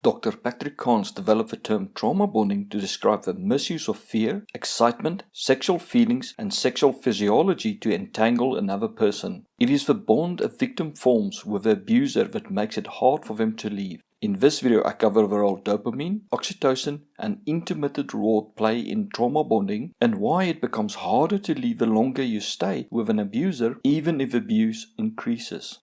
Dr. Patrick Carnes developed the term trauma bonding to describe the misuse of fear, excitement, sexual feelings, and sexual physiology to entangle another person. It is the bond a victim forms with the abuser that makes it hard for them to leave. In this video, I cover the role dopamine, oxytocin, and intermittent reward play in trauma bonding and why it becomes harder to leave the longer you stay with an abuser, even if abuse increases.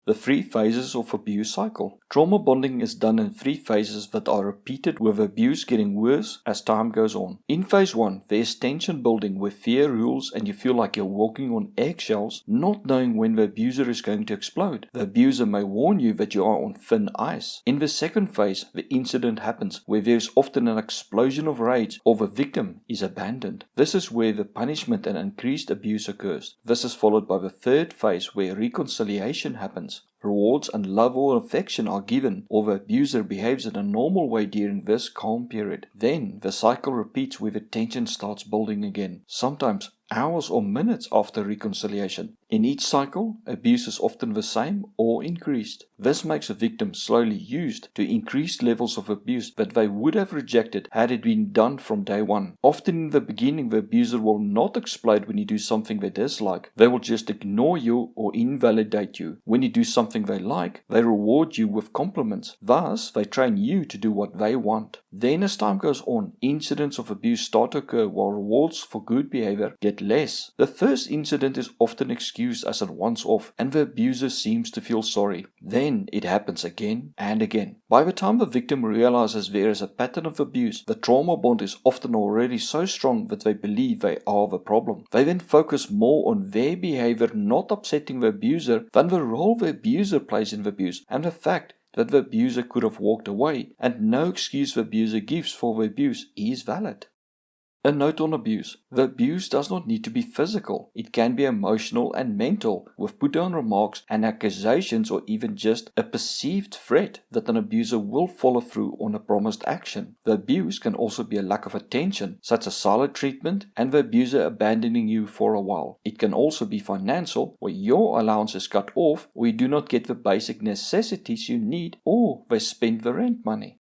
The 3 phases of abuse cycle. Trauma bonding is done in 3 phases that are repeated with abuse getting worse as time goes on. In phase 1, there is tension building where fear rules and you feel like you're walking on eggshells, not knowing when the abuser is going to explode. The abuser may warn you that you are on thin ice. In the second phase, the incident happens where there is often an explosion of rage or the victim is abandoned. This is where the punishment and increased abuse occurs. This is followed by the third phase where reconciliation happens. Rewards and love or affection are given, or the abuser behaves in a normal way during this calm period. Then the cycle repeats where the tension starts building again, sometimes hours or minutes after reconciliation. In each cycle, abuse is often the same or increased. This makes the victim slowly used to increased levels of abuse that they would have rejected had it been done from day one. Often in the beginning, the abuser will not explode when you do something they dislike. They will just ignore you or invalidate you. When you do something they like, they reward you with compliments. Thus, they train you to do what they want. Then as time goes on, incidents of abuse start to occur while rewards for good behavior get less. The first incident is often excused as a once-off and the abuser seems to feel sorry. Then it happens again and again. By the time the victim realizes there is a pattern of abuse, the trauma bond is often already so strong that they believe they are the problem. They then focus more on their behavior not upsetting the abuser than the role the abuser plays in the abuse and the fact that the abuser could have walked away and no excuse the abuser gives for the abuse is valid. A note on abuse. The abuse does not need to be physical. It can be emotional and mental, with put-down remarks and accusations or even just a perceived threat that an abuser will follow through on a promised action. The abuse can also be a lack of attention, such as silent treatment and the abuser abandoning you for a while. It can also be financial, where your allowance is cut off or you do not get the basic necessities you need or they spend the rent money.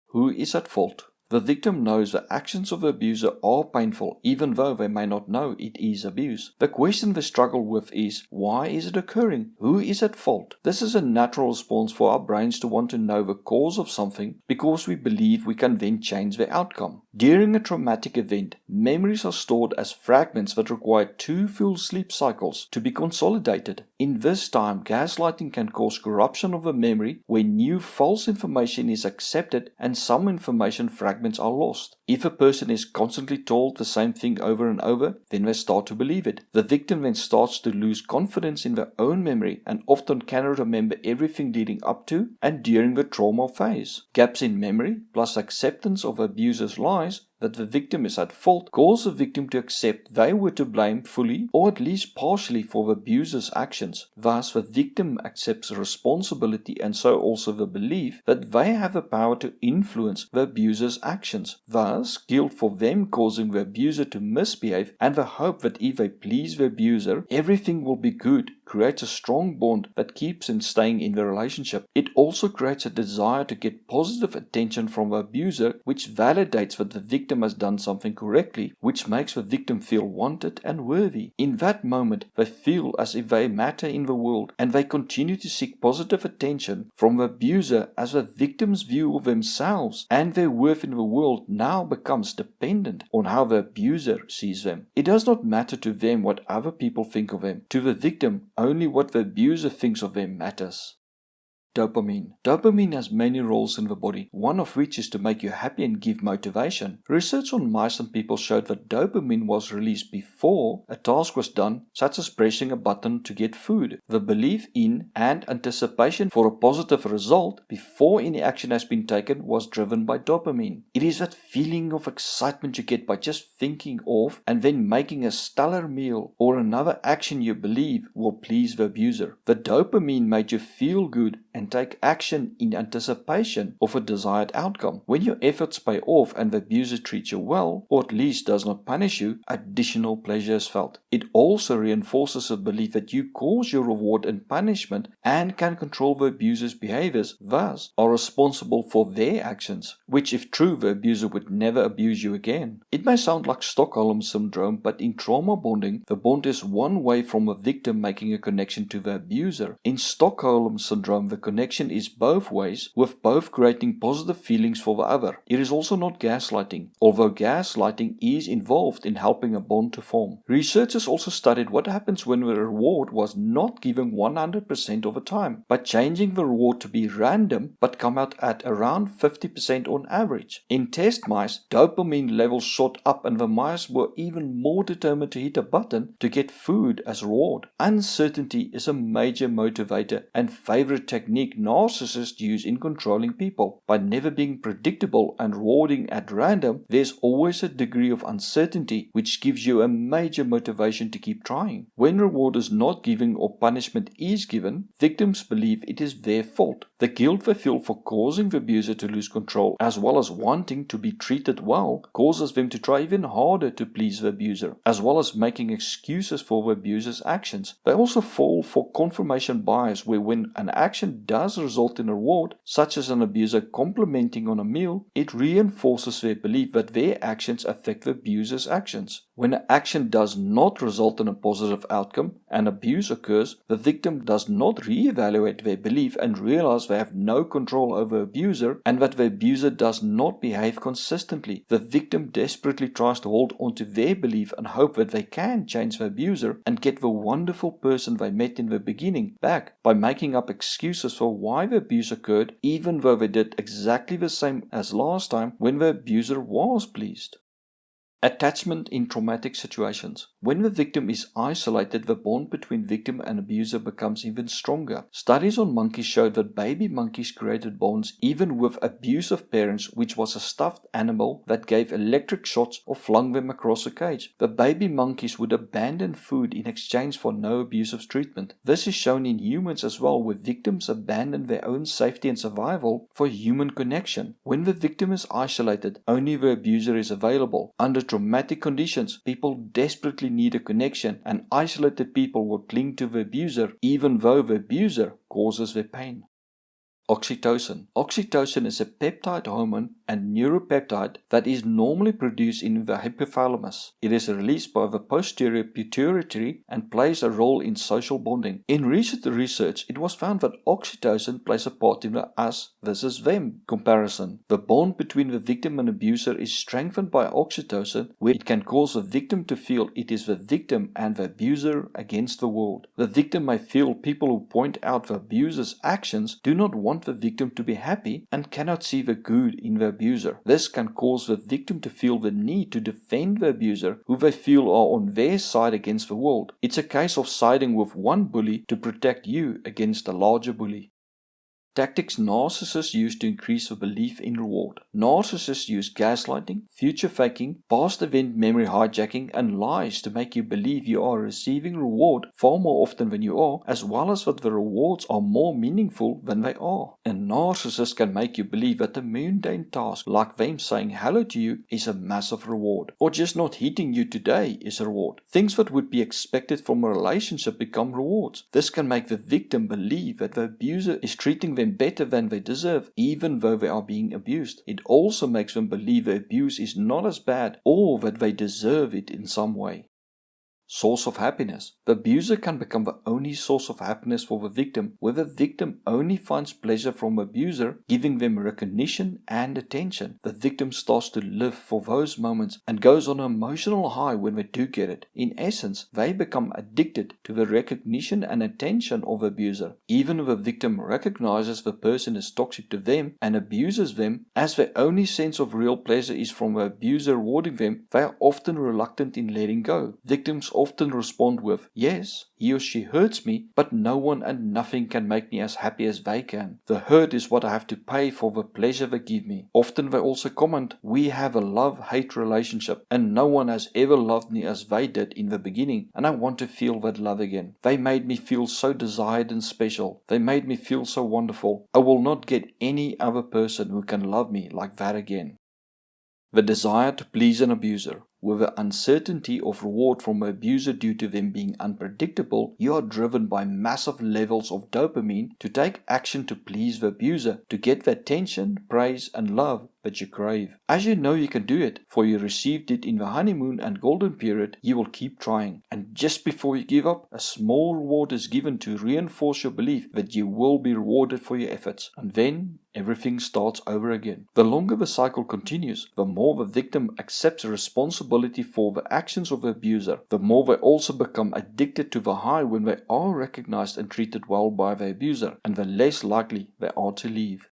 Who is at fault? The victim knows the actions of the abuser are painful, even though they may not know it is abuse. The question they struggle with is, why is it occurring? Who is at fault? This is a natural response for our brains to want to know the cause of something because we believe we can then change the outcome. During a traumatic event, memories are stored as fragments that require 2 full sleep cycles to be consolidated. In this time, gaslighting can cause corruption of the memory where new false information is accepted and some information fragments are lost. If a person is constantly told the same thing over and over, then they start to believe it. The victim then starts to lose confidence in their own memory and often cannot remember everything leading up to and during the trauma phase. Gaps in memory plus acceptance of abuser's lies that the victim is at fault cause the victim to accept they were to blame fully or at least partially for the abuser's actions. Thus, the victim accepts responsibility and so also the belief that they have the power to influence the abuser's actions. Thus, guilt for them causing the abuser to misbehave and the hope that if they please the abuser, everything will be good creates a strong bond that keeps them staying in the relationship. It also creates a desire to get positive attention from the abuser, which validates that the victim has done something correctly, which makes the victim feel wanted and worthy. In that moment, they feel as if they matter in the world, and they continue to seek positive attention from the abuser as the victim's view of themselves and their worth in the world now becomes dependent on how the abuser sees them. It does not matter to them what other people think of them. To the victim, only what the abuser thinks of them matters. Dopamine. Dopamine has many roles in the body, one of which is to make you happy and give motivation. Research on mice and people showed that dopamine was released before a task was done, such as pressing a button to get food. The belief in and anticipation for a positive result before any action has been taken was driven by dopamine. It is that feeling of excitement you get by just thinking of and then making a stellar meal or another action you believe will please the abuser. The dopamine made you feel good and take action in anticipation of a desired outcome. When your efforts pay off and the abuser treats you well, or at least does not punish you, additional pleasure is felt. It also reinforces a belief that you cause your reward and punishment and can control the abuser's behaviors, thus are responsible for their actions, which if true, the abuser would never abuse you again. It may sound like Stockholm Syndrome, but in trauma bonding, the bond is one way from a victim making a connection to the abuser. In Stockholm Syndrome, the connection is both ways, with both creating positive feelings for the other. It is also not gaslighting, although gaslighting is involved in helping a bond to form. Researchers also studied what happens when the reward was not given 100% of the time, by changing the reward to be random but come out at around 50% on average. In test mice, dopamine levels shot up and the mice were even more determined to hit a button to get food as reward. Uncertainty is a major motivator and favorite technique narcissists use in controlling people. By never being predictable and rewarding at random, there's always a degree of uncertainty which gives you a major motivation to keep trying. When reward is not given or punishment is given, victims believe it is their fault. The guilt they feel for causing the abuser to lose control, as well as wanting to be treated well, causes them to try even harder to please the abuser, as well as making excuses for the abuser's actions. They also fall for confirmation bias, where when an action does result in a reward, such as an abuser complimenting on a meal, it reinforces their belief that their actions affect the abuser's actions. When an action does not result in a positive outcome and abuse occurs, the victim does not reevaluate their belief and realize they have no control over the abuser and that the abuser does not behave consistently. The victim desperately tries to hold on to their belief and hope that they can change the abuser and get the wonderful person they met in the beginning back by making up excuses for why the abuse occurred, even though they did exactly the same as last time when the abuser was pleased. Attachment in traumatic situations. When the victim is isolated, the bond between victim and abuser becomes even stronger. Studies on monkeys showed that baby monkeys created bonds even with abusive parents, which was a stuffed animal that gave electric shocks or flung them across a cage. The baby monkeys would abandon food in exchange for no abusive treatment. This is shown in humans as well, where victims abandon their own safety and survival for human connection. When the victim is isolated, only the abuser is available. Under traumatic conditions, people desperately need a connection, and isolated people will cling to the abuser even though the abuser causes their pain. Oxytocin. Oxytocin is a peptide hormone and neuropeptide that is normally produced in the hypothalamus. It is released by the posterior pituitary and plays a role in social bonding. In recent research, it was found that oxytocin plays a part in the us versus them comparison. The bond between the victim and abuser is strengthened by oxytocin, where it can cause the victim to feel it is the victim and the abuser against the world. The victim may feel people who point out the abuser's actions do not want the victim to be happy and cannot see the good in the abuser. This can cause the victim to feel the need to defend the abuser, who they feel are on their side against the world. It's a case of siding with one bully to protect you against a larger bully. Tactics narcissists use to increase the belief in reward. Narcissists use gaslighting, future faking, past event memory hijacking, and lies to make you believe you are receiving reward far more often than you are, as well as that the rewards are more meaningful than they are. A narcissist can make you believe that a mundane task like them saying hello to you is a massive reward, or just not hitting you today is a reward. Things that would be expected from a relationship become rewards. This can make the victim believe that the abuser is treating them better than they deserve, even though they are being abused. It also makes them believe the abuse is not as bad, or that they deserve it in some way. Source of happiness. The abuser can become the only source of happiness for the victim, where the victim only finds pleasure from the abuser, giving them recognition and attention. The victim starts to live for those moments and goes on an emotional high when they do get it. In essence, they become addicted to the recognition and attention of the abuser. Even if the victim recognizes the person is toxic to them and abuses them, as their only sense of real pleasure is from the abuser rewarding them, they are often reluctant in letting go. Victims often respond with, yes, he or she hurts me, but no one and nothing can make me as happy as they can. The hurt is what I have to pay for the pleasure they give me. Often they also comment, we have a love-hate relationship and no one has ever loved me as they did in the beginning, and I want to feel that love again. They made me feel so desired and special. They made me feel so wonderful. I will not get any other person who can love me like that again. The desire to please an abuser. With the uncertainty of reward from the abuser due to them being unpredictable, you are driven by massive levels of dopamine to take action to please the abuser, to get the attention, praise, and love that you crave. As you know you can do it, for you received it in the honeymoon and golden period, you will keep trying. And just before you give up, a small reward is given to reinforce your belief that you will be rewarded for your efforts. And then everything starts over again. The longer the cycle continues, the more the victim accepts responsibility for the actions of the abuser, the more they also become addicted to the high when they are recognized and treated well by the abuser, and the less likely they are to leave.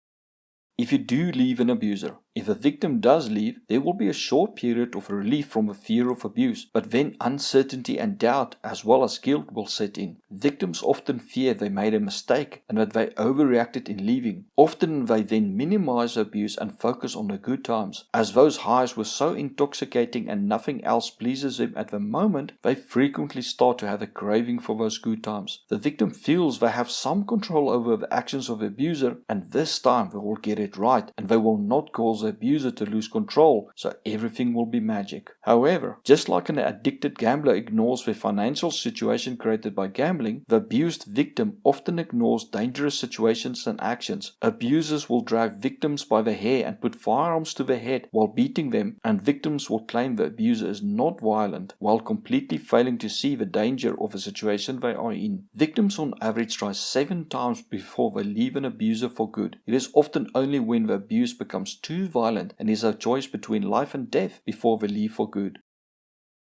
If you do leave an abuser, if a victim does leave, there will be a short period of relief from the fear of abuse, but then uncertainty and doubt as well as guilt will set in. Victims often fear they made a mistake and that they overreacted in leaving. Often they then minimize the abuse and focus on the good times. As those highs were so intoxicating and nothing else pleases them at the moment, they frequently start to have a craving for those good times. The victim feels they have some control over the actions of the abuser, and this time they will get it right and they will not cause the abuser to lose control, so everything will be magic. However, just like an addicted gambler ignores the financial situation created by gambling, the abused victim often ignores dangerous situations and actions. Abusers will drag victims by the hair and put firearms to their head while beating them, and victims will claim the abuser is not violent while completely failing to see the danger of the situation they are in. Victims on average try 7 times before they leave an abuser for good. It is often only when the abuse becomes too violent and is a choice between life and death before they leave for good.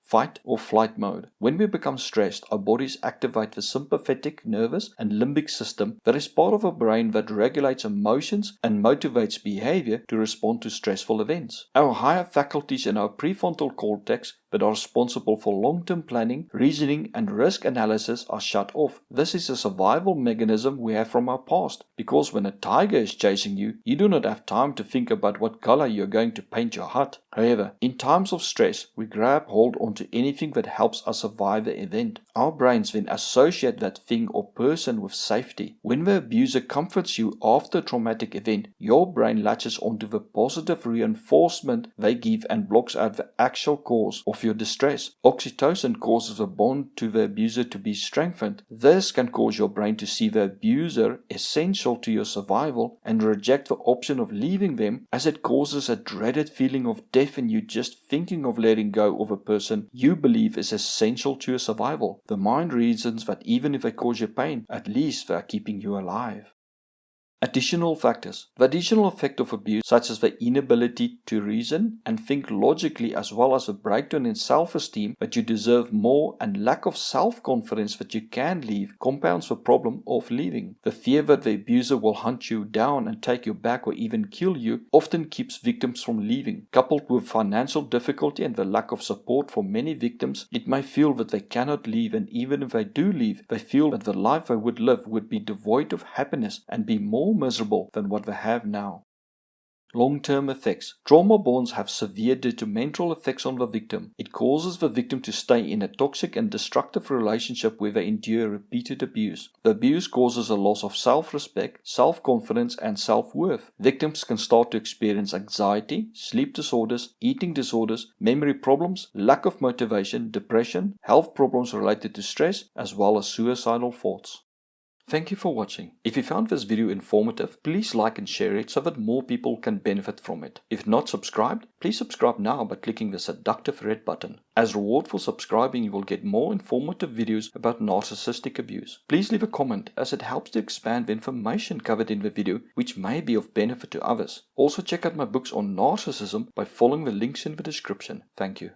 Fight or flight mode. When we become stressed, our bodies activate the sympathetic, nervous, and limbic system that is part of our brain that regulates emotions and motivates behavior to respond to stressful events. Our higher faculties in our prefrontal cortex that are responsible for long-term planning, reasoning, and risk analysis are shut off. This is a survival mechanism we have from our past, because when a tiger is chasing you, you do not have time to think about what color you're going to paint your hut. However, in times of stress, we grab hold onto anything that helps us survive the event. Our brains then associate that thing or person with safety. When the abuser comforts you after a traumatic event, your brain latches onto the positive reinforcement they give and blocks out the actual cause of your distress. Oxytocin causes a bond to the abuser to be strengthened. This can cause your brain to see the abuser essential to your survival and reject the option of leaving them, as it causes a dreaded feeling of death in you just thinking of letting go of a person you believe is essential to your survival. The mind reasons that even if they cause you pain, at least they are keeping you alive. Additional factors. The additional effect of abuse, such as the inability to reason and think logically, as well as a breakdown in self-esteem that you deserve more and lack of self-confidence that you can leave, compounds the problem of leaving. The fear that the abuser will hunt you down and take you back or even kill you often keeps victims from leaving. Coupled with financial difficulty and the lack of support for many victims, it may feel that they cannot leave, and even if they do leave, they feel that the life they would live would be devoid of happiness and be more miserable than what they have now. Long-term effects. Trauma bonds have severe detrimental effects on the victim. It causes the victim to stay in a toxic and destructive relationship where they endure repeated abuse. The abuse causes a loss of self-respect, self-confidence, and self-worth. Victims can start to experience anxiety, sleep disorders, eating disorders, memory problems, lack of motivation, depression, health problems related to stress, as well as suicidal thoughts. Thank you for watching. If you found this video informative, please like and share it so that more people can benefit from it. If not subscribed, please subscribe now by clicking the seductive red button. As reward for subscribing, you will get more informative videos about narcissistic abuse. Please leave a comment, as it helps to expand the information covered in the video, which may be of benefit to others. Also check out my books on narcissism by following the links in the description. Thank you.